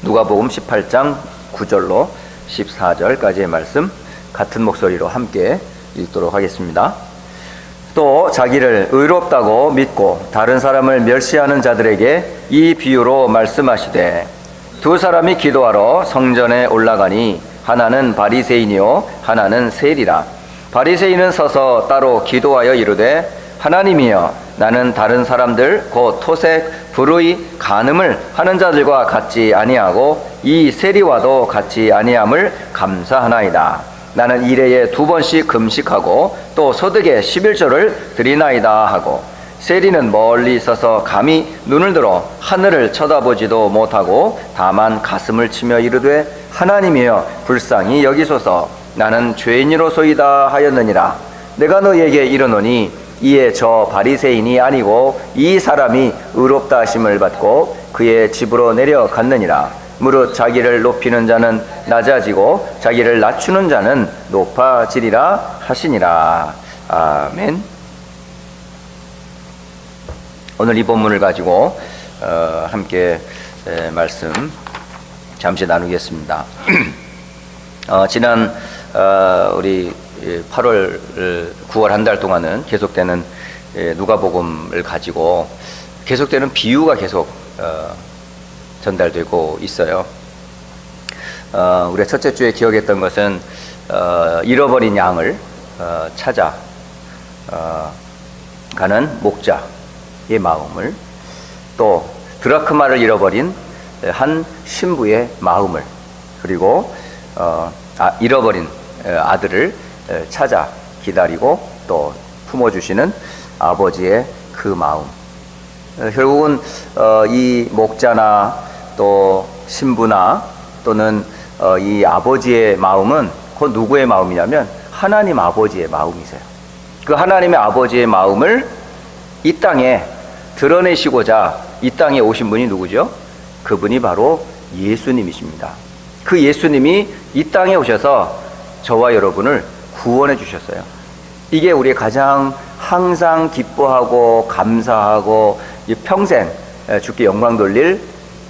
누가복음 18장 9절로 14절까지의 말씀 같은 목소리로 함께 읽도록 하겠습니다. 또 자기를 의롭다고 믿고 다른 사람을 멸시하는 자들에게 이 비유로 말씀하시되, 두 사람이 기도하러 성전에 올라가니 하나는 바리새인이요 하나는 세리라. 바리새인은 서서 따로 기도하여 이르되, 하나님이여, 나는 다른 사람들 곧 토색, 불의, 간음을 하는 자들과 같지 아니하고 이 세리와도 같지 아니함을 감사하나이다. 나는 일해에 2번씩 금식하고 또 소득의 11조를 드리나이다 하고, 세리는 멀리 서서 감히 눈을 들어 하늘을 쳐다보지도 못하고 다만 가슴을 치며 이르되, 하나님이여, 불쌍히 여기소서. 나는 죄인이로소이다 하였느니라. 내가 너희에게 이르노니 이에 저 바리새인이 아니고 이 사람이 의롭다 하심을 받고 그의 집으로 내려갔느니라. 무릇 자기를 높이는 자는 낮아지고 자기를 낮추는 자는 높아지리라 하시니라. 아멘. 오늘 이 본문을 가지고 함께 말씀 잠시 나누겠습니다. 지난 우리 8월, 9월 한 달 동안은 계속되는 누가복음을 가지고 계속되는 비유가 계속 전달되고 있어요. 우리가 첫째 주에 기억했던 것은 잃어버린 양을 찾아 가는 목자의 마음을, 또 드라크마를 잃어버린 한 신부의 마음을, 그리고 잃어버린 아들을 찾아 기다리고 또 품어주시는 아버지의 그 마음. 결국은 이 목자나 또 신부나 또는 이 아버지의 마음은 그 누구의 마음이냐면 하나님 아버지의 마음이세요. 그 하나님의 아버지의 마음을 이 땅에 드러내시고자 이 땅에 오신 분이 누구죠? 그분이 바로 예수님이십니다. 그 예수님이 이 땅에 오셔서 저와 여러분을 구원해 주셨어요. 이게 우리 가장 항상 기뻐하고 감사하고 평생 주께 영광 돌릴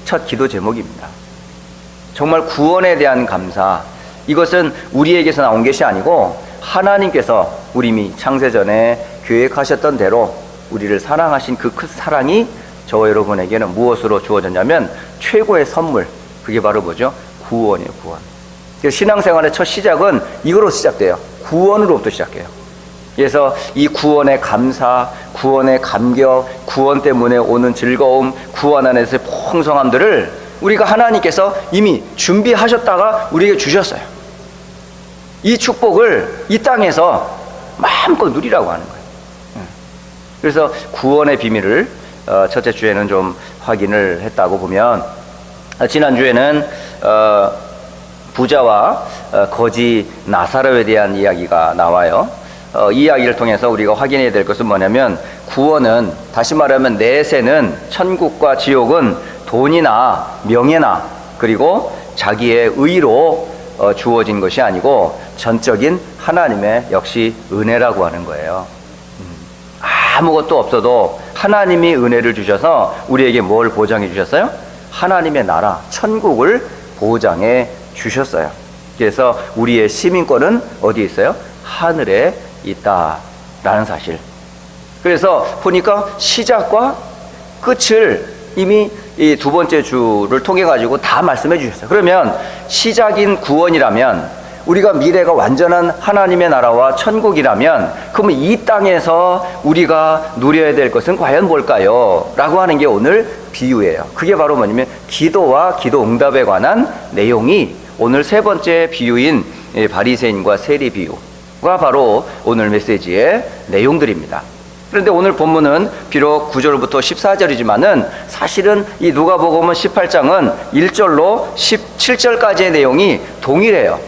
첫 기도 제목입니다. 정말 구원에 대한 감사, 이것은 우리에게서 나온 것이 아니고 하나님께서 우리 이미 창세전에 계획하셨던 대로 우리를 사랑하신 그 큰 사랑이 저와 여러분에게는 무엇으로 주어졌냐면 최고의 선물, 그게 바로 뭐죠? 구원이에요. 구원. 신앙생활의 첫 시작은 이거로 시작돼요. 구원으로부터 시작해요. 그래서 이 구원의 감사, 구원의 감격, 구원 때문에 오는 즐거움, 구원 안에서의 풍성함들을 우리가 하나님께서 이미 준비하셨다가 우리에게 주셨어요. 이 축복을 이 땅에서 마음껏 누리라고 하는 거예요. 그래서 구원의 비밀을 첫째 주에는 좀 확인을 했다고 보면, 지난주에는 부자와 거지 나사로에 대한 이야기가 나와요. 이 이야기를 통해서 우리가 확인해야 될 것은 뭐냐면, 구원은, 다시 말하면 내세는, 천국과 지옥은 돈이나 명예나 그리고 자기의 의로 주어진 것이 아니고 전적인 하나님의 역시 은혜라고 하는 거예요. 아무것도 없어도 하나님이 은혜를 주셔서 우리에게 뭘 보장해 주셨어요? 하나님의 나라, 천국을 보장해 주셨어요. 그래서 우리의 시민권은 어디에 있어요? 하늘에 있다라는 사실. 그래서 보니까 시작과 끝을 이미 이 두 번째 주를 통해 가지고 다 말씀해 주셨어요. 그러면 시작인 구원이라면, 우리가 미래가 완전한 하나님의 나라와 천국이라면, 그러면 이 땅에서 우리가 누려야 될 것은 과연 뭘까요? 라고 하는 게 오늘 비유예요. 그게 바로 뭐냐면 기도와 기도 응답에 관한 내용이 오늘 세 번째 비유인 바리새인과 세리 비유가 바로 오늘 메시지의 내용들입니다. 그런데 오늘 본문은 비록 9절부터 14절이지만은 사실은 이 누가복음은 18장은 1절로 17절까지의 내용이 동일해요.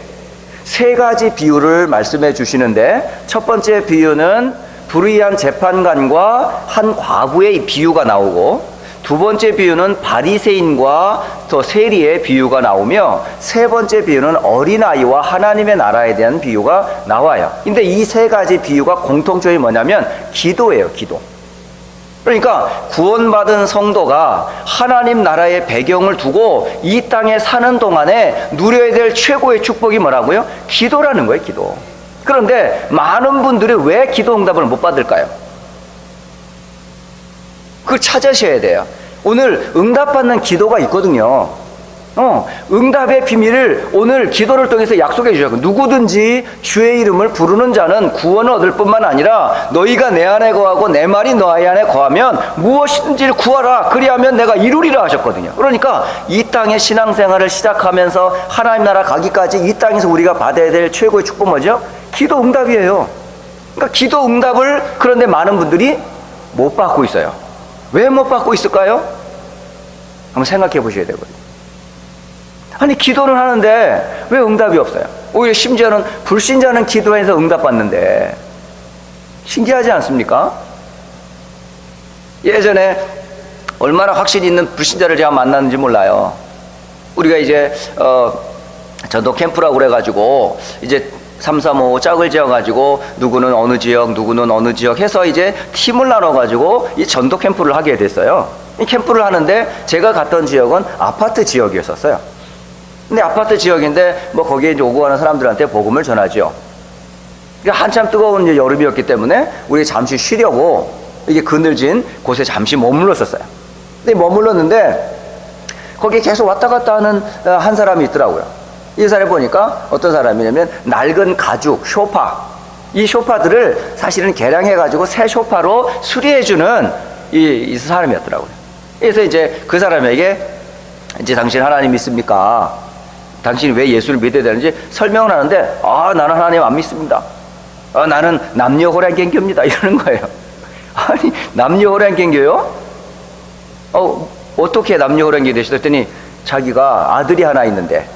세 가지 비유를 말씀해 주시는데, 첫 번째 비유는 불의한 재판관과 한 과부의 비유가 나오고, 두 번째 비유는 바리새인과 또 세리의 비유가 나오며, 세 번째 비유는 어린아이와 하나님의 나라에 대한 비유가 나와요. 근데 이 세 가지 비유가 공통점이 뭐냐면 기도예요. 기도. 그러니까 구원받은 성도가 하나님 나라의 배경을 두고 이 땅에 사는 동안에 누려야 될 최고의 축복이 뭐라고요? 기도라는 거예요, 기도. 그런데 많은 분들이 왜 기도 응답을 못 받을까요? 그걸 찾으셔야 돼요. 오늘 응답받는 기도가 있거든요. 응답의 비밀을 오늘 기도를 통해서 약속해 주셨고, 누구든지 주의 이름을 부르는 자는 구원을 얻을 뿐만 아니라 너희가 내 안에 거하고 내 말이 너희 안에 거하면 무엇이든지 구하라 그리하면 내가 이루리라 하셨거든요. 그러니까 이 땅의 신앙생활을 시작하면서 하나님 나라 가기까지 이 땅에서 우리가 받아야 될 최고의 축복 뭐죠? 기도 응답이에요. 그러니까 기도 응답을 그런데 많은 분들이 못 받고 있어요. 왜 못 받고 있을까요? 한번 생각해 보셔야 되거든요. 아니, 기도를 하는데 왜 응답이 없어요? 오히려 심지어는 불신자는 기도해서 응답받는데, 신기하지 않습니까? 예전에 얼마나 확신 있는 불신자를 제가 만났는지 몰라요. 우리가 이제 전도 캠프라고 그래가지고 이제 335 짝을 지어가지고 누구는 어느 지역 누구는 어느 지역 해서 이제 팀을 나눠가지고 이 전도 캠프를 하게 됐어요. 이 캠프를 하는데 제가 갔던 지역은 아파트 지역이었어요. 근데 아파트 지역인데 뭐 거기에 이제 오고 가는 사람들한테 복음을 전하죠. 그러니까 한참 뜨거운 여름이었기 때문에 우리 잠시 쉬려고 이게 그늘진 곳에 잠시 머물렀었어요. 근데 머물렀는데 거기에 계속 왔다 갔다 하는 한 사람이 있더라고요. 이 사람을 보니까 어떤 사람이냐면 낡은 가죽, 쇼파, 이 쇼파들을 사실은 개량해가지고 새 쇼파로 수리해주는 이 사람이었더라고요. 그래서 이제 그 사람에게 이제 당신 하나님 믿습니까? 당신이 왜 예수를 믿어야 되는지 설명을 하는데, 나는 하나님 안 믿습니다. 나는 남녀호랑갱교입니다. 이러는 거예요. 아니, 남녀호랑갱교요? 어떻게 남녀호랑갱이 되시다 했더니 자기가 아들이 하나 있는데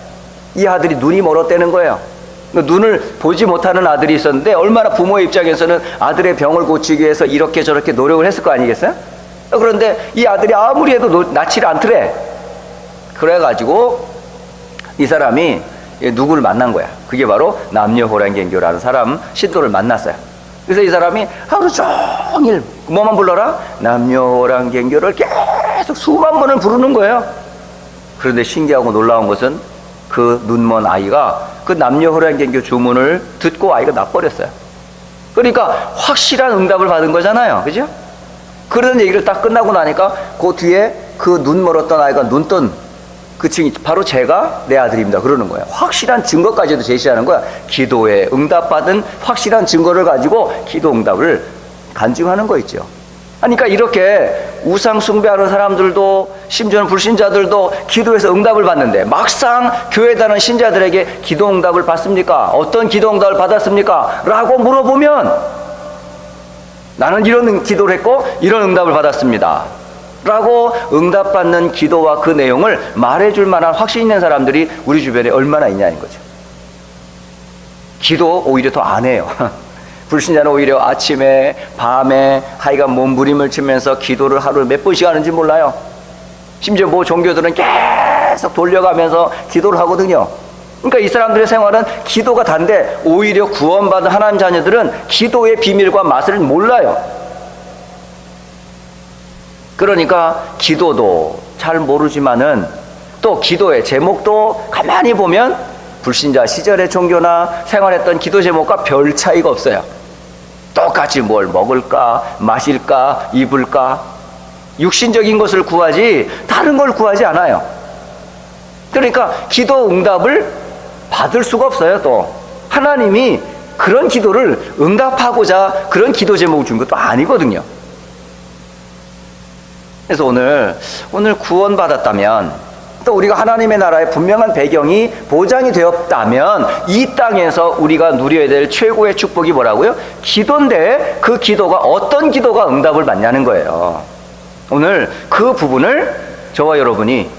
이 아들이 눈이 멀었다는 거예요. 눈을 보지 못하는 아들이 있었는데 얼마나 부모의 입장에서는 아들의 병을 고치기 위해서 이렇게 저렇게 노력을 했을 거 아니겠어요? 그런데 이 아들이 아무리 해도 낫지를 않더래. 그래가지고 이 사람이 누구를 만난 거야. 그게 바로 남녀호랑갱교라는 사람, 신도를 만났어요. 그래서 이 사람이 하루 종일 뭐만 불러라? 남녀호랑갱교를 계속 수만 번을 부르는 거예요. 그런데 신기하고 놀라운 것은 그 눈먼 아이가 그 남녀호랑갱교 주문을 듣고 아이가 놔버렸어요. 그러니까 확실한 응답을 받은 거잖아요. 그죠? 그런 얘기를 딱 끝나고 나니까 그 뒤에 그 눈 멀었던 아이가 눈 뜬 그 증인, 바로 제가 내 아들입니다. 그러는 거예요. 확실한 증거까지도 제시하는 거야. 기도에 응답받은 확실한 증거를 가지고 기도 응답을 간증하는 거 있죠. 그러니까 이렇게 우상 숭배하는 사람들도 심지어는 불신자들도 기도에서 응답을 받는데 막상 교회 다니는 신자들에게 기도 응답을 받습니까? 어떤 기도 응답을 받았습니까? 라고 물어보면 나는 이런 기도를 했고 이런 응답을 받았습니다. 라고 응답받는 기도와 그 내용을 말해줄 만한 확신 있는 사람들이 우리 주변에 얼마나 있냐는 거죠. 기도 오히려 더 안 해요. 불신자는 오히려 아침에 밤에 하여간 몸부림을 치면서 기도를 하루에 몇 번씩 하는지 몰라요. 심지어 뭐 종교들은 계속 돌려가면서 기도를 하거든요. 그러니까 이 사람들의 생활은 기도가 단데 오히려 구원받은 하나님 자녀들은 기도의 비밀과 맛을 몰라요. 그러니까 기도도 잘 모르지만은 또 기도의 제목도 가만히 보면 불신자 시절의 종교나 생활했던 기도 제목과 별 차이가 없어요. 똑같이 뭘 먹을까, 마실까, 입을까, 육신적인 것을 구하지 다른 걸 구하지 않아요. 그러니까 기도 응답을 받을 수가 없어요. 또 하나님이 그런 기도를 응답하고자 그런 기도 제목을 준 것도 아니거든요. 그래서 오늘 구원받았다면, 또 우리가 하나님의 나라의 분명한 배경이 보장이 되었다면 이 땅에서 우리가 누려야 될 최고의 축복이 뭐라고요? 기도인데 그 기도가 어떤 기도가 응답을 받냐는 거예요. 오늘 그 부분을 저와 여러분이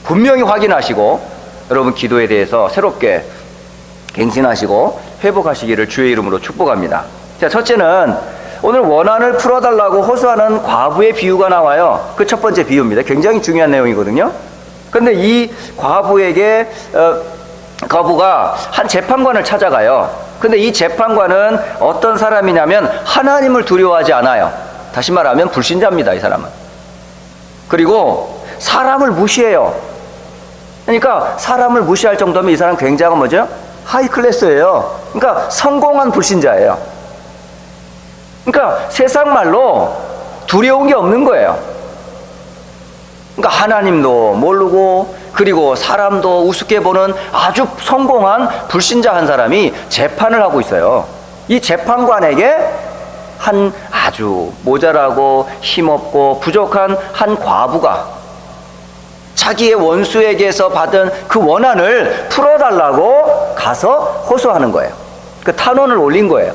분명히 확인하시고 여러분 기도에 대해서 새롭게 갱신하시고 회복하시기를 주의 이름으로 축복합니다. 자, 첫째는 오늘 원한을 풀어달라고 호소하는 과부의 비유가 나와요. 그 첫 번째 비유입니다. 굉장히 중요한 내용이거든요. 근데 이 과부에게 과부가 한 재판관을 찾아가요. 근데 이 재판관은 어떤 사람이냐면 하나님을 두려워하지 않아요. 다시 말하면 불신자입니다, 이 사람은. 그리고 사람을 무시해요. 그러니까 사람을 무시할 정도면 이 사람 굉장한 뭐죠? 하이 클래스예요. 그러니까 성공한 불신자예요. 그러니까 세상 말로 두려운 게 없는 거예요. 그러니까 하나님도 모르고 그리고 사람도 우습게 보는 아주 성공한 불신자 한 사람이 재판을 하고 있어요. 이 재판관에게 한 아주 모자라고 힘없고 부족한 한 과부가 자기의 원수에게서 받은 그 원한을 풀어달라고 가서 호소하는 거예요. 그 탄원을 올린 거예요.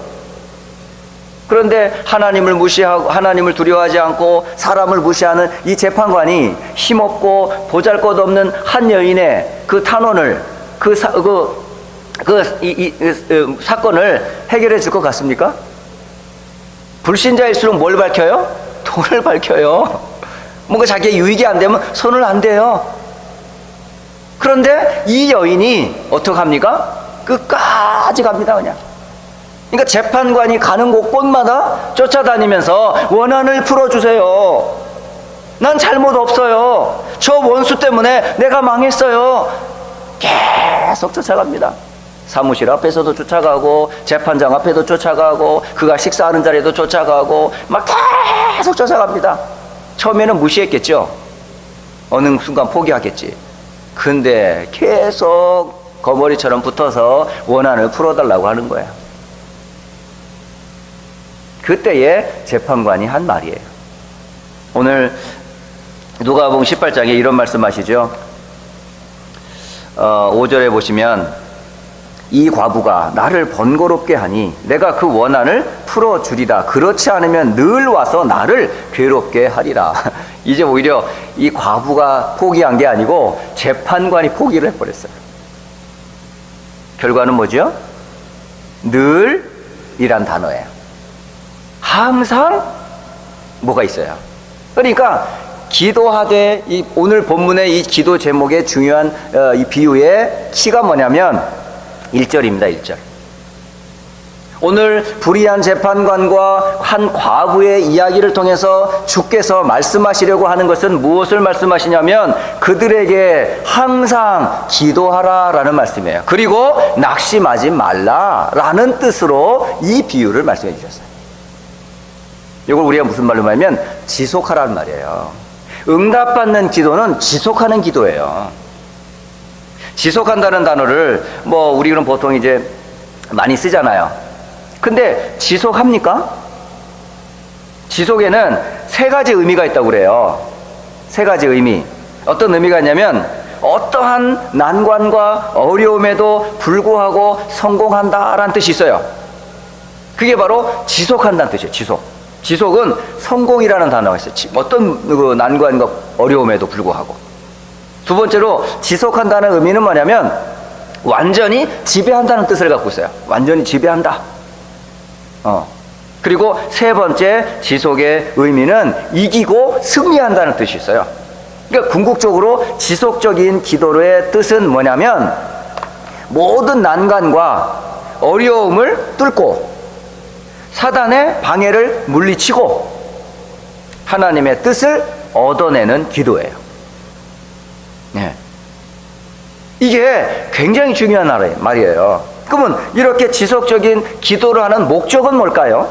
그런데 하나님을 무시하고 하나님을 두려워하지 않고 사람을 무시하는 이 재판관이 힘없고 보잘것없는 한 여인의 그 탄원을 사건을 해결해 줄 것 같습니까? 불신자일수록 뭘 밝혀요? 돈을 밝혀요. 뭔가 자기의 유익이 안 되면 손을 안 대요. 그런데 이 여인이 어떡합니까? 끝까지 갑니다, 그냥. 그러니까 재판관이 가는 곳곳마다 쫓아다니면서 원한을 풀어주세요. 난 잘못 없어요. 저 원수 때문에 내가 망했어요. 계속 쫓아갑니다. 사무실 앞에서도 쫓아가고 재판장 앞에도 쫓아가고 그가 식사하는 자리에도 쫓아가고 막 계속 쫓아갑니다. 처음에는 무시했겠죠. 어느 순간 포기하겠지. 근데 계속 거머리처럼 붙어서 원한을 풀어달라고 하는 거야. 그때에 재판관이 한 말이에요. 오늘 누가복음 18장에 이런 말씀하시죠. 5절에 보시면 이 과부가 나를 번거롭게 하니 내가 그 원한을 풀어주리라. 그렇지 않으면 늘 와서 나를 괴롭게 하리라. 이제 오히려 이 과부가 포기한 게 아니고 재판관이 포기를 해버렸어요. 결과는 뭐죠? 늘이란 단어예요. 항상 뭐가 있어요. 그러니까 기도하되 이 오늘 본문의 이 기도 제목의 중요한 이 비유의 키가 뭐냐면 1절입니다. 1절. 오늘 불의한 재판관과 한 과부의 이야기를 통해서 주께서 말씀하시려고 하는 것은 무엇을 말씀하시냐면 그들에게 항상 기도하라라는 말씀이에요. 그리고 낙심하지 말라라는 뜻으로 이 비유를 말씀해 주셨어요. 이걸 우리가 무슨 말로 말하면 지속하라는 말이에요. 응답받는 기도는 지속하는 기도예요. 지속한다는 단어를 우리는 보통 이제 많이 쓰잖아요. 근데 지속합니까? 지속에는 세 가지 의미가 있다고 그래요. 세 가지 의미. 어떤 의미가 있냐면 어떠한 난관과 어려움에도 불구하고 성공한다라는 뜻이 있어요. 그게 바로 지속한다는 뜻이에요. 지속은 성공이라는 단어가 있어요. 어떤 그 난관과 어려움에도 불구하고. 두 번째로 지속한다는 의미는 뭐냐면 완전히 지배한다는 뜻을 갖고 있어요. 완전히 지배한다. 그리고 세 번째 지속의 의미는 이기고 승리한다는 뜻이 있어요. 그러니까 궁극적으로 지속적인 기도의 뜻은 뭐냐면 모든 난관과 어려움을 뚫고 사단의 방해를 물리치고 하나님의 뜻을 얻어내는 기도예요. 네. 이게 굉장히 중요한 말이에요. 그러면 이렇게 지속적인 기도를 하는 목적은 뭘까요?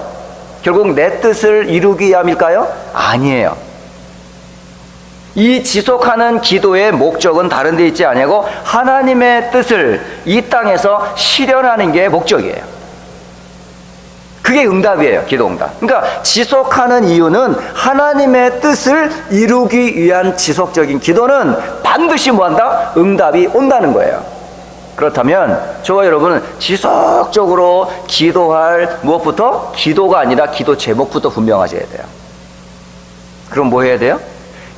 결국 내 뜻을 이루기 위함일까요? 아니에요. 이 지속하는 기도의 목적은 다른 데 있지 아니고 하나님의 뜻을 이 땅에서 실현하는 게 목적이에요. 그게 응답이에요. 기도 응답. 그러니까 지속하는 이유는 하나님의 뜻을 이루기 위한 지속적인 기도는 반드시 뭐한다? 응답이 온다는 거예요. 그렇다면 저와 여러분은 지속적으로 기도할 무엇부터? 기도가 아니라 기도 제목부터 분명하셔야 돼요. 그럼 뭐 해야 돼요?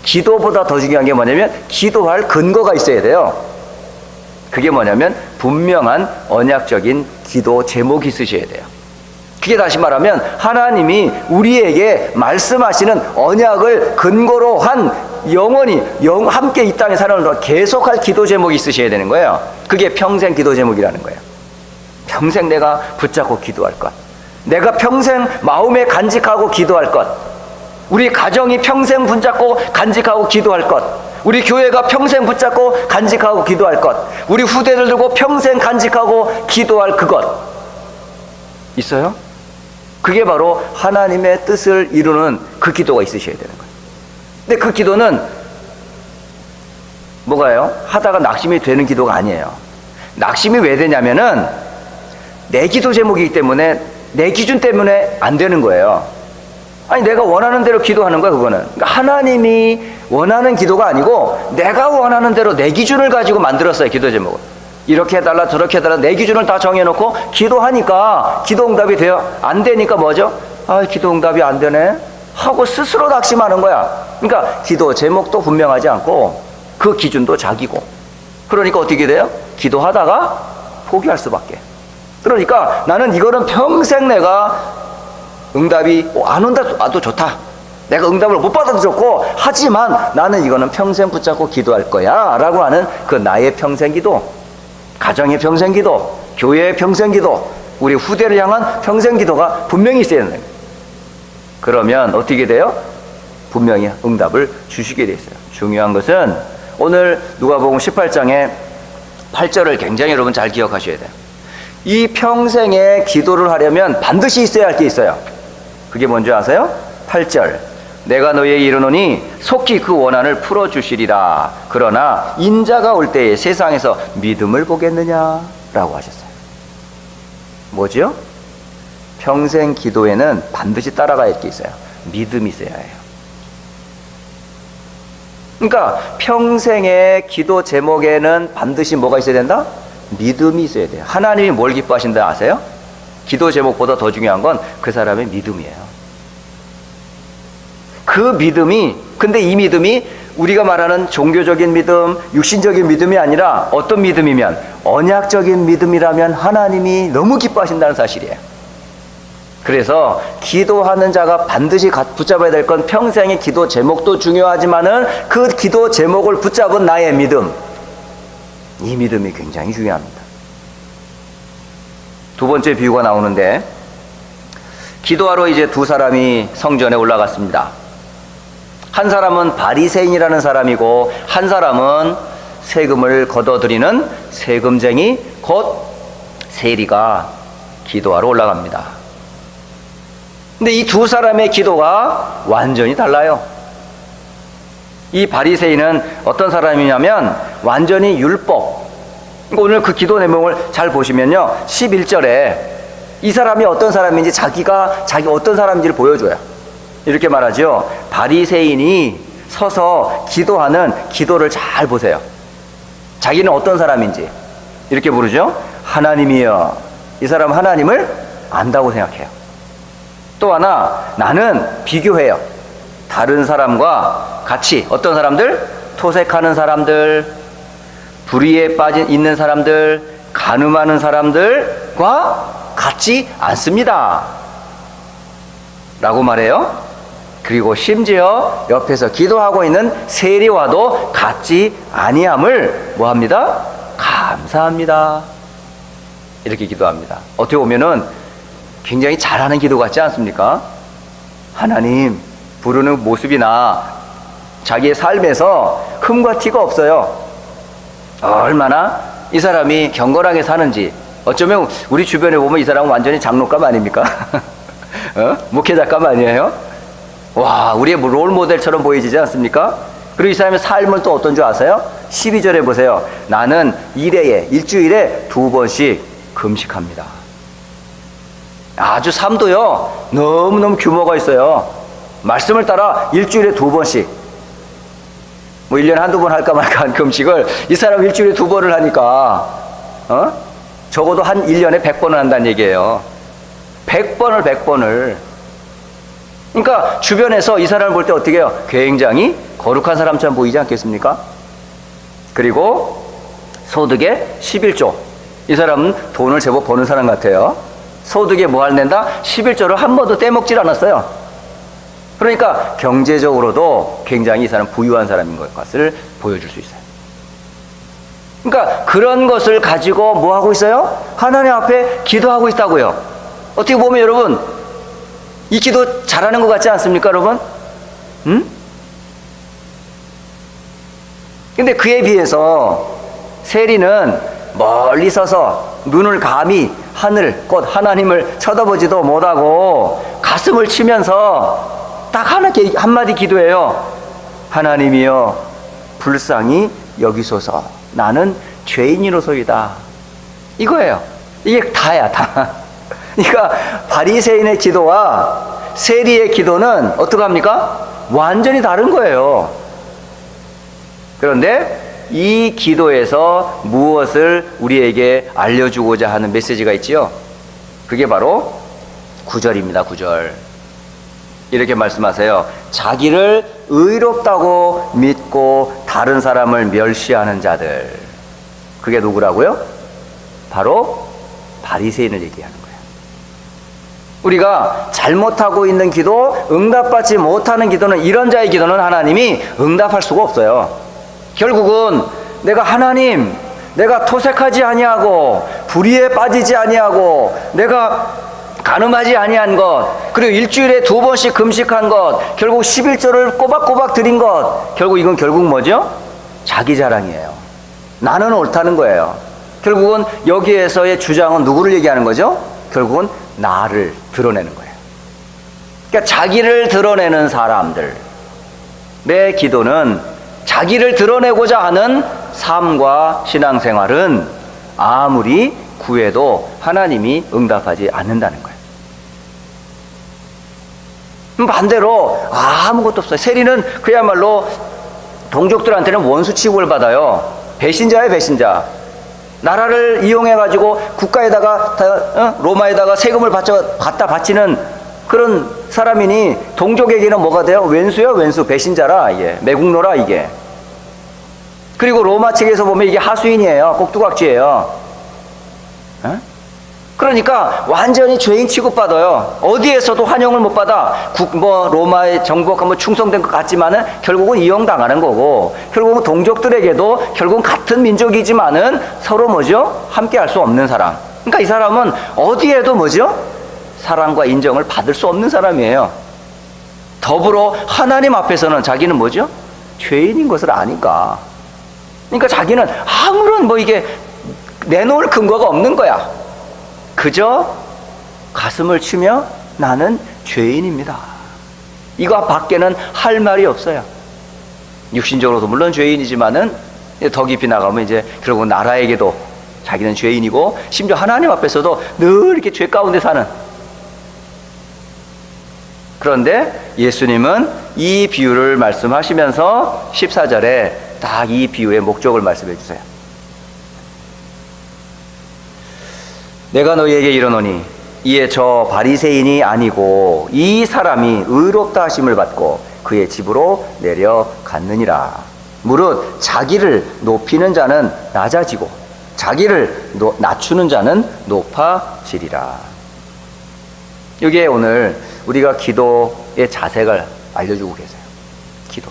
기도보다 더 중요한 게 뭐냐면 기도할 근거가 있어야 돼요. 그게 뭐냐면 분명한 언약적인 기도 제목이 있으셔야 돼요. 그게 다시 말하면 하나님이 우리에게 말씀하시는 언약을 근거로 한 영원히 함께 이 땅에 살아오는 계속할 기도 제목이 있으셔야 되는 거예요. 그게 평생 기도 제목이라는 거예요. 평생 내가 붙잡고 기도할 것, 내가 평생 마음에 간직하고 기도할 것, 우리 가정이 평생 붙잡고 간직하고 기도할 것, 우리 교회가 평생 붙잡고 간직하고 기도할 것, 우리 후대들 두고 평생 간직하고 기도할 그것 있어요? 그게 바로 하나님의 뜻을 이루는 그 기도가 있으셔야 되는 거예요. 근데 그 기도는 뭐가요? 하다가 낙심이 되는 기도가 아니에요. 낙심이 왜 되냐면은 내 기도 제목이기 때문에, 내 기준 때문에 안 되는 거예요. 아니, 내가 원하는 대로 기도하는 거야, 그거는. 그러니까 하나님이 원하는 기도가 아니고 내가 원하는 대로 내 기준을 가지고 만들었어요, 기도 제목을. 이렇게 해달라 저렇게 해달라 내 기준을 다 정해놓고 기도하니까 기도 응답이 돼요. 안 되니까 뭐죠? 아, 기도 응답이 안 되네 하고 스스로 낙심하는 거야. 그러니까 기도 제목도 분명하지 않고 그 기준도 자기고, 그러니까 어떻게 돼요? 기도하다가 포기할 수밖에. 그러니까 나는 이거는 평생 내가 응답이 안 온다 와도 좋다, 내가 응답을 못 받아도 좋고, 하지만 나는 이거는 평생 붙잡고 기도할 거야 라고 하는 그 나의 평생 기도, 가정의 평생 기도, 교회의 평생 기도, 우리 후대를 향한 평생 기도가 분명히 있어야 되는 거예요. 그러면 어떻게 돼요? 분명히 응답을 주시게 돼 있어요. 중요한 것은 오늘 누가복음 18장의 8절을 굉장히 여러분 잘 기억하셔야 돼요. 이 평생의 기도를 하려면 반드시 있어야 할 게 있어요. 그게 뭔지 아세요? 8절, 내가 너희에게 이르노니 속히 그 원한을 풀어주시리라. 그러나 인자가 올 때에 세상에서 믿음을 보겠느냐 라고 하셨어요. 뭐지요? 평생 기도에는 반드시 따라가야 할 게 있어요. 믿음이 있어야 해요. 그러니까 평생의 기도 제목에는 반드시 뭐가 있어야 된다? 믿음이 있어야 돼요. 하나님이 뭘 기뻐하신다 아세요? 기도 제목보다 더 중요한 건 그 사람의 믿음이에요. 그 믿음이, 근데 이 믿음이 우리가 말하는 종교적인 믿음, 육신적인 믿음이 아니라 어떤 믿음이면, 언약적인 믿음이라면 하나님이 너무 기뻐하신다는 사실이에요. 그래서 기도하는 자가 반드시 붙잡아야 될 건 평생의 기도 제목도 중요하지만은 그 기도 제목을 붙잡은 나의 믿음, 이 믿음이 굉장히 중요합니다. 두 번째 비유가 나오는데, 기도하러 이제 두 사람이 성전에 올라갔습니다. 한 사람은 바리새인이라는 사람이고 한 사람은 세금을 걷어들이는 세금쟁이 곧 세리가 기도하러 올라갑니다. 근데 이 두 사람의 기도가 완전히 달라요. 이 바리새인은 어떤 사람이냐면 완전히 율법. 오늘 그 기도 내용을 잘 보시면요, 11절에 이 사람이 어떤 사람인지 자기 어떤 사람인지를 보여줘요. 이렇게 말하죠. 바리새인이 서서 기도하는 기도를 잘 보세요. 자기는 어떤 사람인지 이렇게 부르죠. 하나님이여. 이 사람은 하나님을 안다고 생각해요. 또 하나, 나는 비교해요. 다른 사람과 같이. 어떤 사람들? 토색하는 사람들, 불의에 있는 사람들, 간음하는 사람들과 같지 않습니다 라고 말해요. 그리고 심지어 옆에서 기도하고 있는 세리와도 같지 아니함을 뭐합니다? 감사합니다. 이렇게 기도합니다. 어떻게 보면은 굉장히 잘하는 기도 같지 않습니까? 하나님 부르는 모습이나 자기의 삶에서 흠과 티가 없어요. 얼마나 이 사람이 경건하게 사는지. 어쩌면 우리 주변에 보면 이 사람은 완전히 장로감 아닙니까? 목회자감 아니에요? 와, 우리의 롤 모델처럼 보이지 않습니까? 그리고 이 사람의 삶은 또 어떤 줄 아세요? 12절에 보세요. 나는 일주일에 2번씩 금식합니다. 아주 삶도요 너무너무 규모가 있어요. 말씀을 따라 일주일에 2번씩, 뭐 1년에 한두 번 할까 말까 한 금식을 이 사람 일주일에 2번을 하니까 적어도 한 1년에 100번을 한다는 얘기예요. 100번을. 그러니까 주변에서 이 사람을 볼 때 어떻게 해요? 굉장히 거룩한 사람처럼 보이지 않겠습니까? 그리고 소득의 11조. 이 사람은 돈을 제법 버는 사람 같아요. 소득에 뭐를 낸다? 11조를 한 번도 떼먹질 않았어요. 그러니까 경제적으로도 굉장히 이 사람 부유한 사람인 것을 보여줄 수 있어요. 그러니까 그런 것을 가지고 뭐 하고 있어요? 하나님 앞에 기도하고 있다고요. 어떻게 보면 여러분 이 기도 잘하는 것 같지 않습니까, 여러분? 응? 근데 그에 비해서 세리는 멀리 서서 눈을 감히 하늘, 곧 하나님을 쳐다보지도 못하고 가슴을 치면서 딱 한마디 기도해요. 하나님이여, 불쌍히 여기소서. 나는 죄인이로소이다. 이거예요. 이게 다야, 다. 그러니까 바리새인의 기도와 세리의 기도는 어떡합니까? 완전히 다른 거예요. 그런데 이 기도에서 무엇을 우리에게 알려주고자 하는 메시지가 있지요? 그게 바로 9절입니다. 9절. 이렇게 말씀하세요. 자기를 의롭다고 믿고 다른 사람을 멸시하는 자들. 그게 누구라고요? 바로 바리새인을 얘기하는 거예요. 우리가 잘못하고 있는 기도, 응답받지 못하는 기도는, 이런 자의 기도는 하나님이 응답할 수가 없어요. 결국은 내가 하나님, 내가 토색하지 아니하고 불의에 빠지지 아니하고 내가 간음하지 아니한 것, 그리고 일주일에 2번씩 금식한 것, 결국 11조를 꼬박꼬박 드린 것, 이건 결국 뭐죠? 자기 자랑이에요. 나는 옳다는 거예요. 결국은 여기에서의 주장은 누구를 얘기하는 거죠? 결국은 나를 드러내는 거예요. 그러니까 자기를 드러내는 사람들, 내 기도는 자기를 드러내고자 하는 삶과 신앙생활은 아무리 구해도 하나님이 응답하지 않는다는 거예요. 반대로 아무것도 없어요. 세리는 그야말로 동족들한테는 원수 취급을 받아요. 배신자예요, 배신자. 나라를 이용해가지고 국가에다가 로마에다가 세금을 갖다 바치는 그런 사람이니 동족에게는 뭐가 돼요? 왼수요, 왼수. 배신자라, 이게 매국노라, 이게. 그리고 로마 책에서 보면 이게 하수인이에요. 꼭두각지예요. 그러니까 완전히 죄인 취급받아요. 어디에서도 환영을 못 받아. 로마의 정부가 충성된 것 같지만은 결국은 이용당하는 거고, 결국은 동족들에게도 결국은 같은 민족이지만은 서로 뭐죠? 함께 할 수 없는 사람. 그러니까 이 사람은 어디에도 뭐죠? 사랑과 인정을 받을 수 없는 사람이에요. 더불어 하나님 앞에서는 자기는 뭐죠? 죄인인 것을 아니까. 그러니까 자기는 아무런 이게 내놓을 근거가 없는 거야. 그저 가슴을 치며 나는 죄인입니다. 이거 밖에는 할 말이 없어요. 육신적으로도 물론 죄인이지만은 더 깊이 나가면 이제 결국 나라에게도 자기는 죄인이고, 심지어 하나님 앞에서도 늘 이렇게 죄 가운데 사는. 그런데 예수님은 이 비유를 말씀하시면서 14절에 딱 이 비유의 목적을 말씀해 주세요. 내가 너희에게 이르노니 이에 저 바리새인이 아니고 이 사람이 의롭다 하심을 받고 그의 집으로 내려갔느니라. 무릇 자기를 높이는 자는 낮아지고 자기를 낮추는 자는 높아지리라. 이게 오늘 우리가 기도의 자세를 알려주고 계세요. 기도.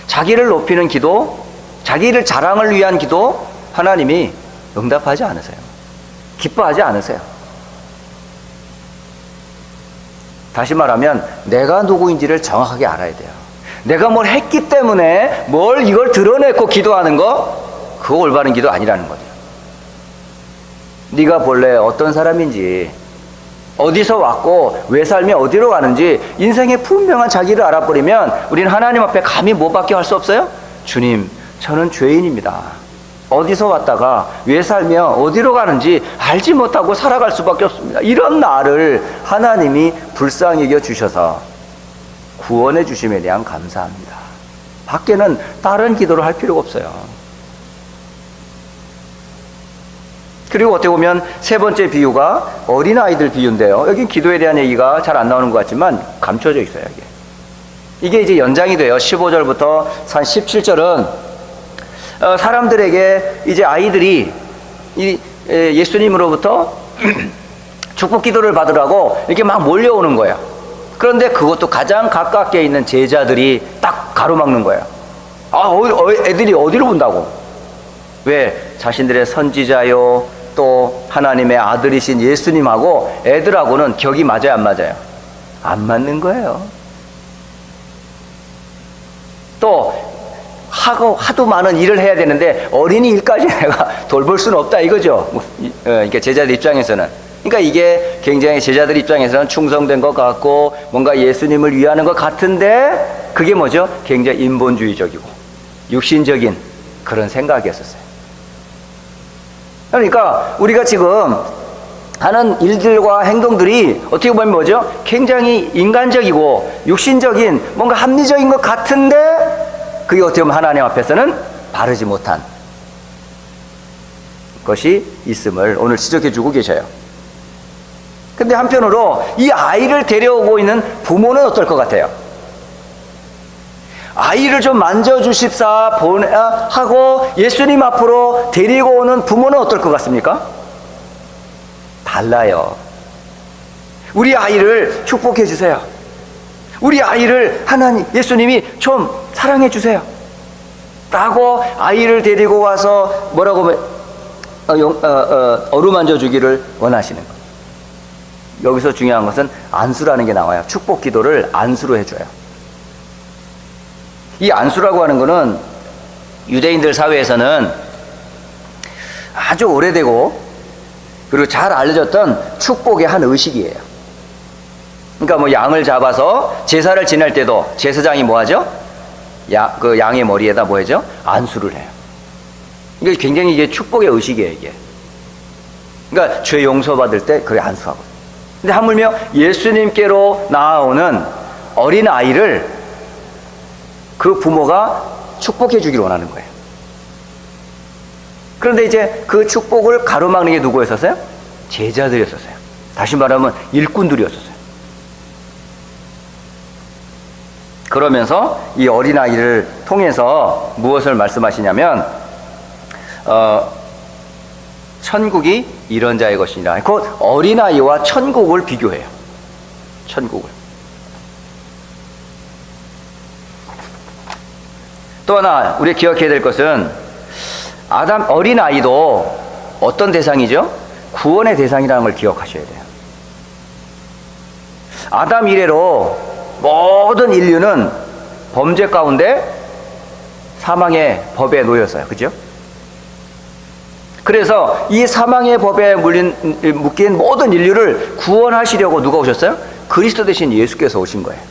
자기를 높이는 기도, 자기를 자랑을 위한 기도, 하나님이 응답하지 않으세요. 기뻐하지 않으세요. 다시 말하면 내가 누구인지를 정확하게 알아야 돼요. 내가 뭘 했기 때문에 이걸 드러내고 기도하는 거, 그거 올바른 기도 아니라는 거죠. 네가 본래 어떤 사람인지, 어디서 왔고 왜 삶이 어디로 가는지 인생의 분명한 자기를 알아버리면 우리는 하나님 앞에 감히 뭐밖에 할 수 없어요? 주님, 저는 죄인입니다. 어디서 왔다가 왜 살며 어디로 가는지 알지 못하고 살아갈 수밖에 없습니다. 이런 나를 하나님이 불쌍히 여겨주셔서 구원해 주심에 대한 감사합니다. 밖에는 다른 기도를 할 필요가 없어요. 그리고 어떻게 보면 세 번째 비유가 어린아이들 비유인데요. 여긴 기도에 대한 얘기가 잘 안 나오는 것 같지만 감춰져 있어요. 이게 이제 연장이 돼요. 15절부터 한 17절은 사람들에게 이제 아이들이 예수님으로부터 축복 기도를 받으라고 이렇게 막 몰려오는 거예요. 그런데 그것도 가장 가깝게 있는 제자들이 딱 가로막는 거예요. 애들이 어디로 본다고? 왜? 자신들의 선지자요, 또 하나님의 아들이신 예수님하고 애들하고는 격이 맞아요, 안 맞아요? 안 맞는 거예요. 또 하도 많은 일을 해야 되는데 어린이 일까지 내가 돌볼 수는 없다 이거죠. 그러니까 제자들 입장에서는. 그러니까 이게 굉장히 제자들 입장에서는 충성된 것 같고 뭔가 예수님을 위하는 것 같은데 그게 뭐죠? 굉장히 인본주의적이고 육신적인 그런 생각이었었어요. 그러니까 우리가 지금 하는 일들과 행동들이 어떻게 보면 뭐죠? 굉장히 인간적이고 육신적인 뭔가 합리적인 것 같은데 그게 어떻게 보면 하나님 앞에서는 바르지 못한 것이 있음을 오늘 지적해 주고 계셔요. 근데 한편으로 이 아이를 데려오고 있는 부모는 어떨 것 같아요? 아이를 좀 만져주십사 하고 예수님 앞으로 데리고 오는 부모는 어떨 것 같습니까? 달라요. 우리 아이를 축복해 주세요. 우리 아이를 하나님 예수님이 좀 사랑해 주세요 라고 아이를 데리고 와서 뭐라고 어루만져 주기를 원하시는 거예요. 여기서 중요한 것은 안수라는 게 나와요. 축복 기도를 안수로 해줘요. 이 안수라고 하는 거는 유대인들 사회에서는 아주 오래되고 그리고 잘 알려졌던 축복의 한 의식이에요. 그러니까 뭐 양을 잡아서 제사를 지낼 때도 제사장이 뭐 하죠? 그 양의 머리에다 뭐 하죠? 안수를 해요. 이게 굉장히 이게 축복의 의식이에요, 이게. 그러니까 죄 용서받을 때 그게 안수하고. 근데 하물며 예수님께로 나아오는 어린 아이를 그 부모가 축복해 주기를 원하는 거예요. 그런데 이제 그 축복을 가로막는 게 누구였었어요? 제자들이었었어요. 다시 말하면 일꾼들이었었어요. 그러면서 이 어린아이를 통해서 무엇을 말씀하시냐면 천국이 이런 자의 것이니라. 곧 어린아이와 천국을 비교해요. 천국을. 또 하나 우리 기억해야 될 것은 어린아이도 어떤 대상이죠? 구원의 대상이라는 걸 기억하셔야 돼요. 아담 이래로 모든 인류는 범죄 가운데 사망의 법에 놓였어요. 그죠? 그래서 이 사망의 법에 묶인 모든 인류를 구원하시려고 누가 오셨어요? 그리스도 대신 예수께서 오신 거예요.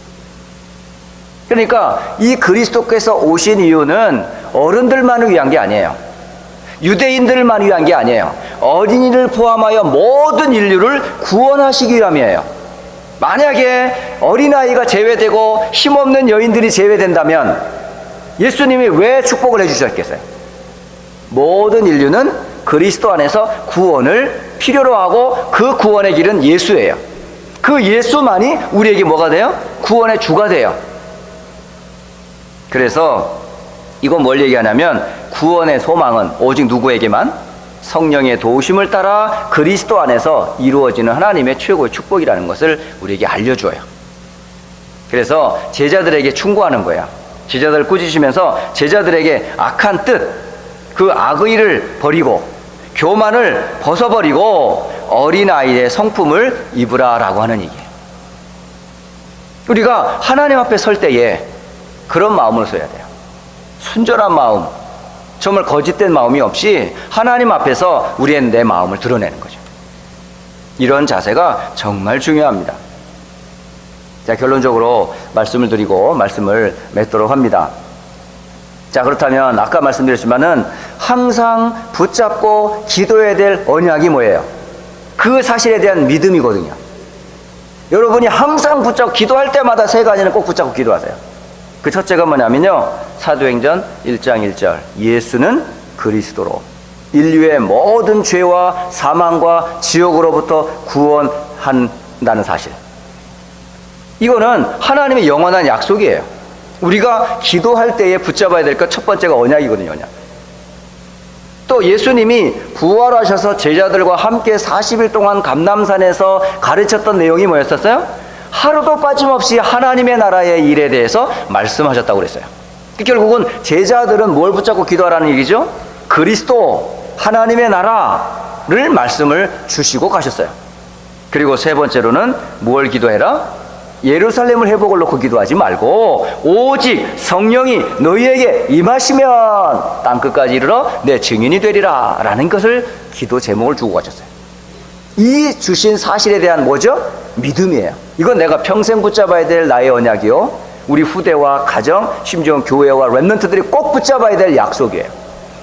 그러니까 이 그리스도께서 오신 이유는 어른들만을 위한 게 아니에요. 유대인들만 위한 게 아니에요. 어린이를 포함하여 모든 인류를 구원하시기 위함이에요. 만약에 어린아이가 제외되고 힘없는 여인들이 제외된다면 예수님이 왜 축복을 해주셨겠어요? 모든 인류는 그리스도 안에서 구원을 필요로 하고 그 구원의 길은 예수예요. 그 예수만이 우리에게 뭐가 돼요? 구원의 주가 돼요. 그래서 이건 뭘 얘기하냐면 구원의 소망은 오직 누구에게만? 성령의 도우심을 따라 그리스도 안에서 이루어지는 하나님의 최고의 축복이라는 것을 우리에게 알려줘요. 그래서 제자들에게 충고하는 거야. 제자들을 꾸짖으면서 제자들에게 악한 뜻, 그 악의를 버리고 교만을 벗어버리고 어린아이의 성품을 입으라라고 하는 얘기예요. 우리가 하나님 앞에 설 때에 그런 마음으로 서야 돼요. 순전한 마음, 정말 거짓된 마음이 없이 하나님 앞에서 우리의 내 마음을 드러내는 거죠. 이런 자세가 정말 중요합니다. 자, 결론적으로 말씀을 드리고 말씀을 맺도록 합니다. 자, 그렇다면 아까 말씀드렸지만은 항상 붙잡고 기도해야 될 언약이 뭐예요? 그 사실에 대한 믿음이거든요. 여러분이 항상 붙잡고 기도할 때마다 세 가지는 꼭 붙잡고 기도하세요. 그 첫째가 뭐냐면요, 사도행전 1장 1절 예수는 그리스도로 인류의 모든 죄와 사망과 지옥으로부터 구원한다는 사실. 이거는 하나님의 영원한 약속이에요. 우리가 기도할 때에 붙잡아야 될 것 첫 번째가 언약이거든요. 언약. 또 예수님이 부활하셔서 제자들과 함께 40일 동안 감람산에서 가르쳤던 내용이 뭐였었어요? 하루도 빠짐없이 하나님의 나라의 일에 대해서 말씀하셨다고 그랬어요. 결국은 제자들은 뭘 붙잡고 기도하라는 얘기죠? 그리스도, 하나님의 나라를 말씀을 주시고 가셨어요. 그리고 세 번째로는 뭘 기도해라? 예루살렘을 회복을 놓고 기도하지 말고 오직 성령이 너희에게 임하시면 땅끝까지 이르러 내 증인이 되리라 라는 것을 기도 제목을 주고 가셨어요. 이 주신 사실에 대한 뭐죠? 믿음이에요. 이건 내가 평생 붙잡아야 될 나의 언약이요, 우리 후대와 가정, 심지어 교회와 렘넌트들이 꼭 붙잡아야 될 약속이에요.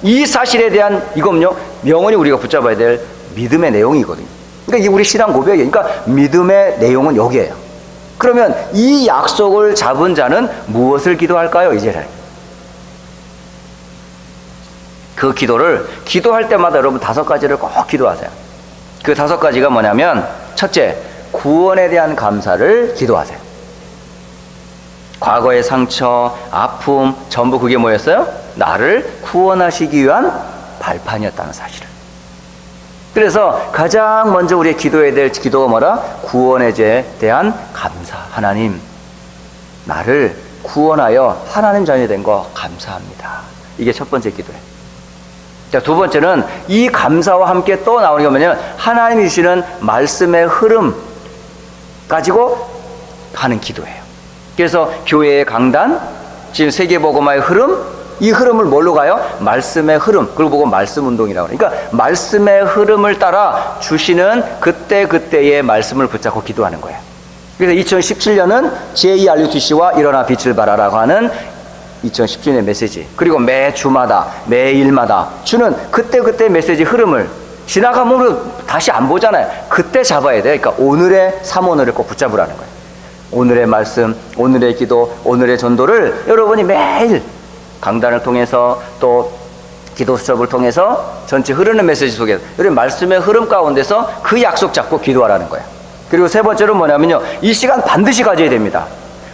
이 사실에 대한 이건요, 영원히 우리가 붙잡아야 될 믿음의 내용이거든요. 그러니까 이게 우리 신앙 고백이에요. 그러니까 믿음의 내용은 여기에요. 그러면 이 약속을 잡은 자는 무엇을 기도할까요? 이제는 그 기도를 기도할 때마다 여러분 5가지를 꼭 기도하세요. 그 5가지가 뭐냐면, 첫째, 구원에 대한 감사를 기도하세요. 과거의 상처, 아픔, 전부 그게 뭐였어요? 나를 구원하시기 위한 발판이었다는 사실을. 그래서 가장 먼저 우리의 기도해야 될 기도가 뭐라? 구원에 대한 감사. 하나님, 나를 구원하여 하나님 자녀 된 거 감사합니다. 이게 첫 번째 기도예요. 자, 두 번째는 이 감사와 함께 또 나오는 게 뭐냐면, 하나님이 주시는 말씀의 흐름 가지고 하는 기도예요. 그래서 교회의 강단, 지금 세계복음화의 흐름, 이 흐름을 뭘로 가요? 말씀의 흐름. 그걸 보고 말씀 운동이라고 해요. 그러니까 말씀의 흐름을 따라 주시는 그때그때의 말씀을 붙잡고 기도하는 거예요. 그래서 2017년은 JRUTC와 일어나 빛을 발하라고 하는 2017년 메시지, 그리고 매 주마다 매일마다 주는 그때그때 메시지 흐름을 지나가면 다시 안 보잖아요. 그때 잡아야 돼요. 그러니까 오늘의 3오늘을 꼭 붙잡으라는 거예요. 오늘의 말씀, 오늘의 기도, 오늘의 전도를 여러분이 매일 강단을 통해서 또 기도 수업을 통해서 전체 흐르는 메시지 속에서 여러분 말씀의 흐름 가운데서 그 약속 잡고 기도하라는 거예요. 그리고 세 번째로 뭐냐면요, 이 시간 반드시 가져야 됩니다.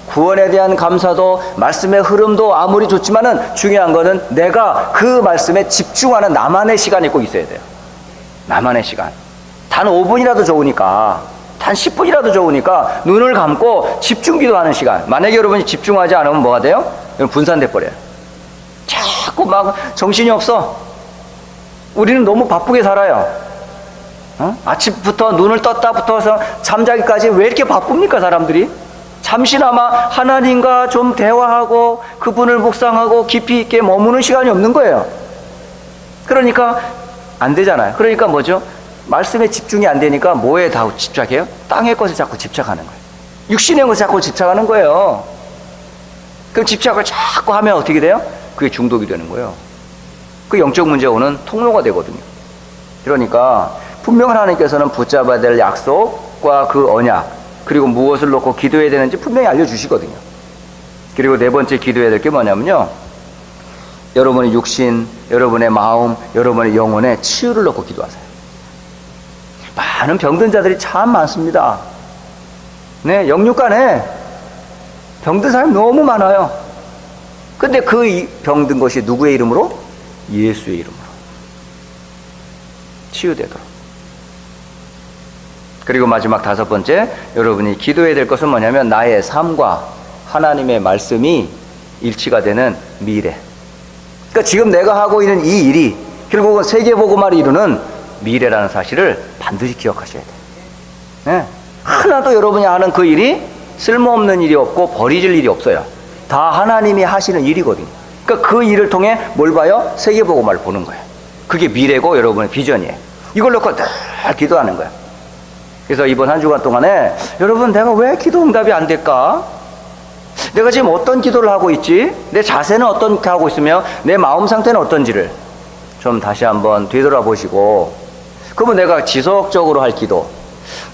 구원에 대한 감사도 말씀의 흐름도 아무리 좋지만은 중요한 거는 내가 그 말씀에 집중하는 나만의 시간이 꼭 있어야 돼요. 나만의 시간. 단 5분이라도 좋으니까, 단 10분이라도 좋으니까 눈을 감고 집중 기도하는 시간. 만약에 여러분이 집중하지 않으면 뭐가 돼요? 여러분 분산돼 버려요. 자꾸 막 정신이 없어. 우리는 너무 바쁘게 살아요. 아침부터 눈을 떴다부터 잠자기까지 왜 이렇게 바쁩니까, 사람들이? 잠시나마 하나님과 좀 대화하고 그분을 묵상하고 깊이 있게 머무는 시간이 없는 거예요. 그러니까 안 되잖아요. 그러니까 뭐죠? 말씀에 집중이 안 되니까 뭐에 다 집착해요? 땅의 것에 자꾸 집착하는 거예요. 육신의 것에 자꾸 집착하는 거예요. 그럼 집착을 자꾸 하면 어떻게 돼요? 그게 중독이 되는 거예요. 그 영적 문제가 오는 통로가 되거든요. 그러니까 분명 하나님께서는 붙잡아야 될 약속과 그 언약, 그리고 무엇을 놓고 기도해야 되는지 분명히 알려주시거든요. 그리고 네 번째 기도해야 될 게 뭐냐면요, 여러분의 육신, 여러분의 마음, 여러분의 영혼의 치유를 놓고 기도하세요. 많은 병든 자들이 참 많습니다. 네, 영육간에 병든 사람이 너무 많아요. 근데 그 병든 것이 누구의 이름으로? 예수의 이름으로 치유되도록. 그리고 마지막 5번째, 여러분이 기도해야 될 것은 뭐냐면 나의 삶과 하나님의 말씀이 일치가 되는 미래. 그러니까 지금 내가 하고 있는 이 일이 결국은 세계복음화를 이루는 미래라는 사실을 반드시 기억하셔야 돼요. 네. 하나도 여러분이 하는 그 일이 쓸모없는 일이 없고 버리질 일이 없어요. 다 하나님이 하시는 일이거든요. 그러니까 그 일을 통해 뭘 봐요? 세계복음화를 보는 거예요. 그게 미래고 여러분의 비전이에요. 이걸 놓고 늘 기도하는 거예요. 그래서 이번 한 주간 동안에 여러분, 내가 왜 기도 응답이 안 될까? 내가 지금 어떤 기도를 하고 있지? 내 자세는 어떻게 하고 있으며 내 마음 상태는 어떤지를 좀 다시 한번 되돌아보시고, 그러면 내가 지속적으로 할 기도,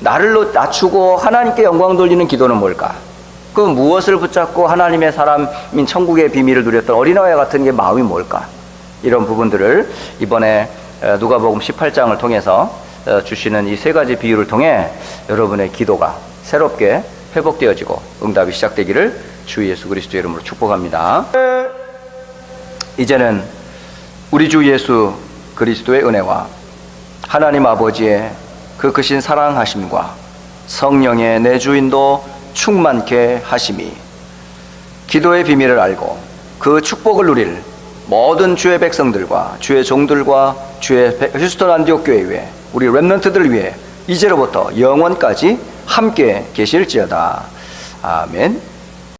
나를 낮추고 하나님께 영광 돌리는 기도는 뭘까? 그 무엇을 붙잡고 하나님의 사람인 천국의 비밀을 누렸던 어린아이 같은 게 마음이 뭘까? 이런 부분들을 이번에 누가복음 18장을 통해서 주시는 이 3가지 비유를 통해 여러분의 기도가 새롭게 회복되어지고 응답이 시작되기를 주 예수 그리스도의 이름으로 축복합니다. 이제는 우리 주 예수 그리스도의 은혜와 하나님 아버지의 그 크신 사랑하심과 성령의 내주인도 충만케 하심이, 기도의 비밀을 알고 그 축복을 누릴 모든 주의 백성들과 주의 종들과 주의 휴스턴 안디옥 교회 위에 우리 렘넌트들을 위해 이제로부터 영원까지 함께 계실지어다. 아멘.